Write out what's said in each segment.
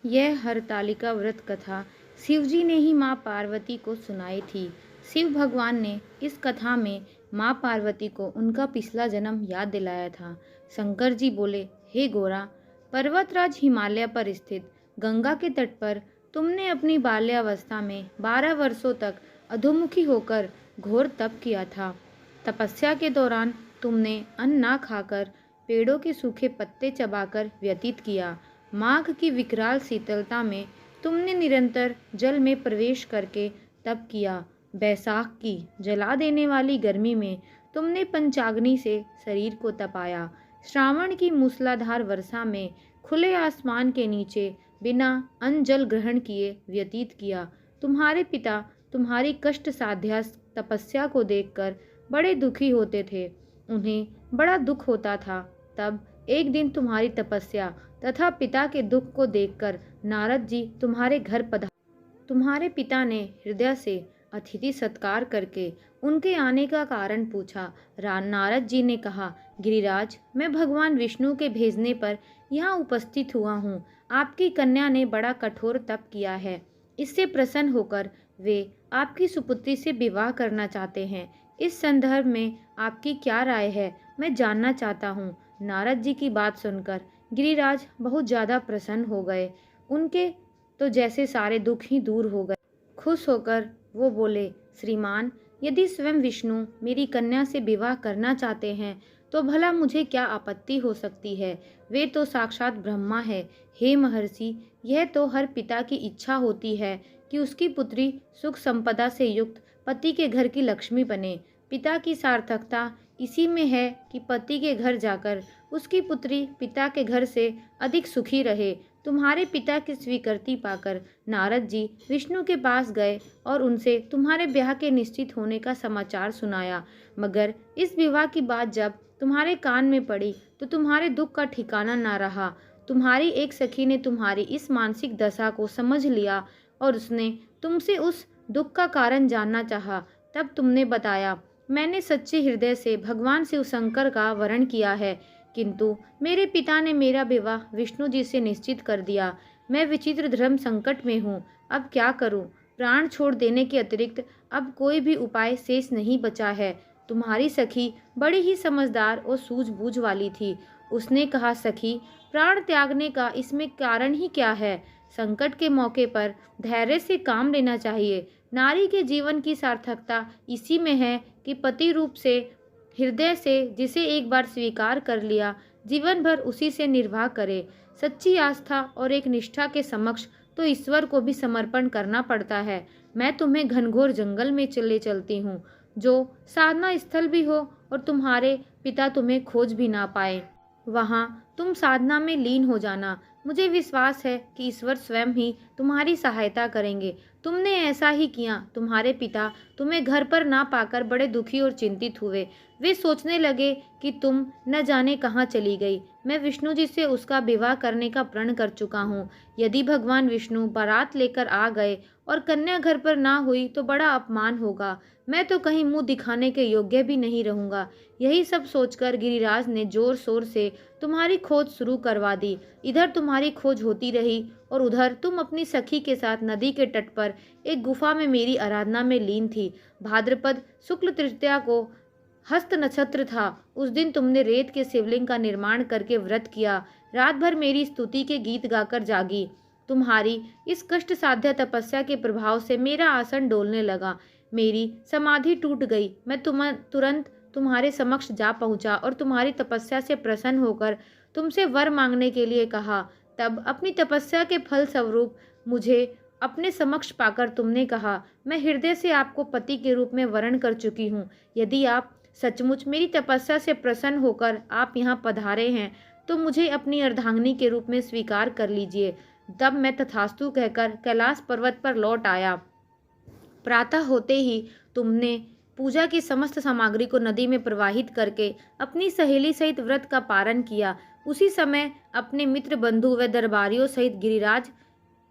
यह हरतालिका व्रत कथा शिवजी ने ही माँ पार्वती को सुनाई थी। शिव भगवान ने इस कथा में माँ पार्वती को उनका पिछला जन्म याद दिलाया था। शंकर जी बोले, हे गोरा, पर्वतराज हिमालय पर स्थित गंगा के तट पर तुमने अपनी बाल्यावस्था में 12 वर्षों तक अधोमुखी होकर घोर तप किया था। तपस्या के दौरान तुमने अन्न ना खाकर पेड़ों के सूखे पत्ते चबाकर व्यतीत किया। माघ की विकराल शीतलता में तुमने निरंतर जल में प्रवेश करके तप किया। बैसाख की जला देने वाली गर्मी में तुमने पंचाग्नि से शरीर को तपाया। श्रावण की मूसलाधार वर्षा में खुले आसमान के नीचे बिना अन्न जल ग्रहण किए व्यतीत किया। तुम्हारे पिता तुम्हारी कष्ट साध्या तपस्या को देखकर बड़े दुखी होते थे। उन्हें बड़ा दुख होता था। तब एक दिन तुम्हारी तपस्या तथा पिता के दुख को देखकर नारद जी तुम्हारे घर पधारे। तुम्हारे पिता ने हृदय से अतिथि सत्कार करके उनके आने का कारण पूछा। नारद जी ने कहा, गिरिराज, मैं भगवान विष्णु के भेजने पर यहाँ उपस्थित हुआ हूँ। आपकी कन्या ने बड़ा कठोर तप किया है। इससे प्रसन्न होकर वे आपकी सुपुत्री से विवाह करना चाहते हैं। इस संदर्भ में आपकी क्या राय है, मैं जानना चाहता हूँ। नारद जी की बात सुनकर गिरिराज बहुत ज़्यादा प्रसन्न हो गए। उनके तो जैसे सारे दुख ही दूर हो गए। खुश होकर वो बोले, श्रीमान, यदि स्वयं विष्णु मेरी कन्या से विवाह करना चाहते हैं तो भला मुझे क्या आपत्ति हो सकती है। वे तो साक्षात ब्रह्मा है। हे महर्षि, यह तो हर पिता की इच्छा होती है कि उसकी पुत्री सुख संपदा से युक्त पति के घर की लक्ष्मी बने। पिता की सार्थकता इसी में है कि पति के घर जाकर उसकी पुत्री पिता के घर से अधिक सुखी रहे। तुम्हारे पिता की स्वीकृति पाकर नारद जी विष्णु के पास गए और उनसे तुम्हारे ब्याह के निश्चित होने का समाचार सुनाया। मगर इस विवाह की बात जब तुम्हारे कान में पड़ी तो तुम्हारे दुख का ठिकाना ना रहा। तुम्हारी एक सखी ने तुम्हारी इस मानसिक दशा को समझ लिया और उसने तुमसे उस दुख का कारण जानना चाहा। तब तुमने बताया, मैंने सच्चे हृदय से भगवान शिव शंकर का वरण किया है, किंतु मेरे पिता ने मेरा विवाह विष्णु जी से निश्चित कर दिया। मैं विचित्र धर्म संकट में हूँ। अब क्या करूँ? प्राण छोड़ देने के अतिरिक्त अब कोई भी उपाय शेष नहीं बचा है। तुम्हारी सखी बड़ी ही समझदार और सूझबूझ वाली थी। उसने कहा, सखी, प्राण त्यागने का इसमें कारण ही क्या है? संकट के मौके पर धैर्य से काम लेना चाहिए। नारी के जीवन की सार्थकता इसी में है कि पति रूप से हृदय से जिसे एक बार स्वीकार कर लिया, जीवन भर उसी से निर्वाह करे। सच्ची आस्था और एक निष्ठा के समक्ष तो ईश्वर को भी समर्पण करना पड़ता है। मैं तुम्हें घनघोर जंगल में चलती हूँ, जो साधना स्थल भी हो और तुम्हारे पिता तुम्हें खोज भी ना पाए। वहाँ तुम साधना में लीन हो जाना। मुझे विश्वास है कि ईश्वर स्वयं ही तुम्हारी सहायता करेंगे। तुमने ऐसा ही किया। तुम्हारे पिता तुम्हें घर पर ना पाकर बड़े दुखी और चिंतित हुए। वे सोचने लगे कि तुम न जाने कहाँ चली गई। मैं विष्णु जी से उसका विवाह करने का प्रण कर चुका हूँ। यदि भगवान विष्णु बारात लेकर आ गए और कन्या घर पर ना हुई तो बड़ा अपमान होगा। मैं तो कहीं मुंह दिखाने के योग्य भी नहीं रहूँगा। यही सब सोचकर गिरिराज ने जोर शोर से तुम्हारी खोज शुरू करवा दी। इधर तुम्हारी खोज होती रही और उधर तुम अपनी सखी के साथ नदी के तट पर एक गुफा में मेरी आराधना में लीन थी। भाद्रपद शुक्ल तृतीया को हस्त नक्षत्र था। उस दिन तुमने रेत के शिवलिंग का निर्माण करके व्रत किया। रात भर मेरी स्तुति के गीत गाकर जागी। तुम्हारी इस कष्ट साध्य तपस्या के प्रभाव से मेरा आसन डोलने लगा। मेरी समाधि टूट गई। मैं तुरंत तुम्हारे समक्ष जा पहुंचा और तुम्हारी तपस्या से प्रसन्न होकर तुमसे वर मांगने के लिए कहा। तब अपनी तपस्या के फल स्वरूप मुझे अपने समक्ष पाकर तुमने कहा, मैं हृदय से आपको पति के रूप में वरण कर चुकी हूँ। यदि आप सचमुच मेरी तपस्या से प्रसन्न होकर आप यहाँ पधारे हैं तो मुझे अपनी अर्धांगिनी के रूप में स्वीकार कर लीजिए। तब मैं तथास्तु कहकर कैलाश पर्वत पर लौट आया। प्रातः होते ही तुमने पूजा की समस्त सामग्री को नदी में प्रवाहित करके अपनी सहेली सहित व्रत का पारण किया। उसी समय अपने मित्र बंधु व दरबारियों सहित गिरिराज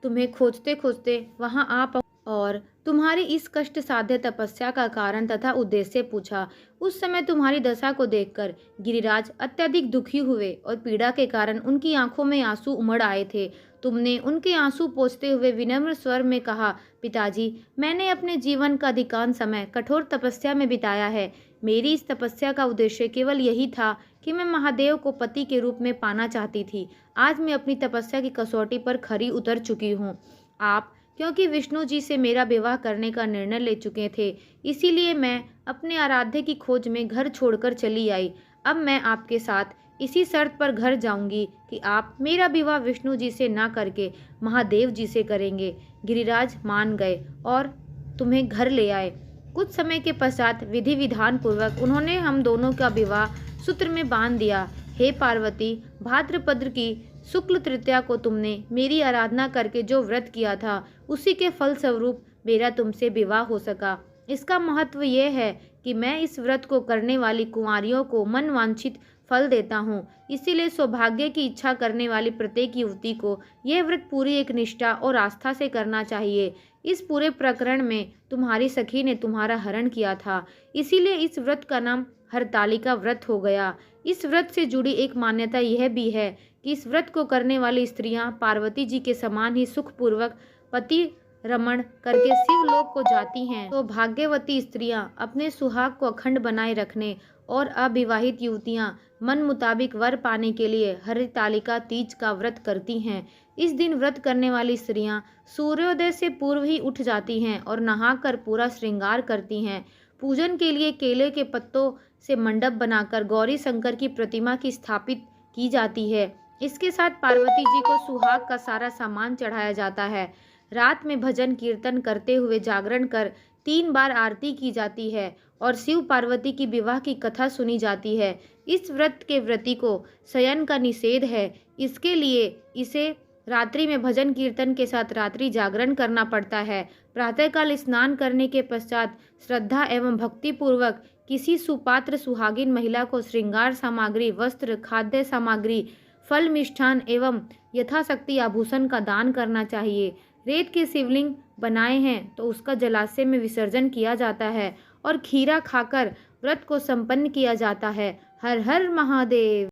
तुम्हें खोजते खोजते वहां आ और तुम्हारी इस कष्ट साध्य तपस्या का कारण तथा उद्देश्य पूछा। उस समय तुम्हारी दशा को देखकर गिरिराज अत्यधिक दुखी हुए और पीड़ा के कारण उनकी आंखों में आंसू उमड़ आए थे। तुमने उनके आंसू पोंछते हुए विनम्र स्वर में कहा, पिताजी, मैंने अपने जीवन का अधिकांश समय कठोर तपस्या में बिताया है। मेरी इस तपस्या का उद्देश्य केवल यही था कि मैं महादेव को पति के रूप में पाना चाहती थी। आज मैं अपनी तपस्या की कसौटी पर खरी उतर चुकी हूँ। आप क्योंकि विष्णु जी से मेरा विवाह करने का निर्णय ले चुके थे, इसीलिए मैं अपने आराध्य की खोज में घर छोड़कर चली आई। अब मैं आपके साथ इसी शर्त पर घर जाऊंगी कि आप मेरा विवाह विष्णु जी से ना करके महादेव जी से करेंगे। गिरिराज मान गए और तुम्हें घर ले आए। कुछ समय के पश्चात विधि विधान पूर्वक उन्होंने हम दोनों का विवाह सूत्र में बांध दिया। हे पार्वती, भाद्रपद की शुक्ल तृतीया को तुमने मेरी आराधना करके जो व्रत किया था, उसी के फलस्वरूप मेरा तुमसे विवाह हो सका। इसका महत्व यह है कि मैं इस व्रत को करने वाली कुंवारियों को मनवांछित फल देता हूँ। इसीलिए सौभाग्य की इच्छा करने वाली प्रत्येक युवती को यह व्रत पूरी एक निष्ठा और आस्था से करना चाहिए। इस पूरे प्रकरण में तुम्हारी सखी ने तुम्हारा हरण किया था, इसीलिए इस व्रत का नाम हरतालिका व्रत हो गया। इस व्रत से जुड़ी एक मान्यता यह भी है कि इस व्रत को करने वाली स्त्रियां पार्वती जी के समान ही सुखपूर्वक पति रमण करके शिवलोक को जाती हैं। तो भाग्यवती स्त्रियां अपने सुहाग को अखंड बनाए रखने और अविवाहित युवतियां मन मुताबिक वर पाने के लिए हरितालिका तीज का व्रत करती हैं। इस दिन व्रत करने वाली स्त्रियां सूर्योदय से पूर्व ही उठ जाती हैं और नहाकर पूरा श्रृंगार करती हैं। पूजन के लिए केले के पत्तों से मंडप बनाकर गौरी शंकर की प्रतिमा की स्थापित की जाती है। इसके साथ पार्वती जी को सुहाग का सारा सामान चढ़ाया जाता है। रात में भजन कीर्तन करते हुए जागरण कर 3 बार आरती की जाती है और शिव पार्वती की विवाह की कथा सुनी जाती है। इस व्रत के व्रती को शयन का निषेध है, इसके लिए इसे रात्रि में भजन कीर्तन के साथ रात्रि जागरण करना पड़ता है। प्रातःकाल स्नान करने के पश्चात श्रद्धा एवं भक्ति पूर्वक किसी सुपात्र सुहागिन महिला को श्रृंगार सामग्री, वस्त्र, खाद्य सामग्री, फल, मिष्ठान एवं यथाशक्ति आभूषण का दान करना चाहिए। रेत के शिवलिंग बनाए हैं तो उसका जलाशय में विसर्जन किया जाता है और खीरा खाकर व्रत को संपन्न किया जाता है। हर हर महादेव।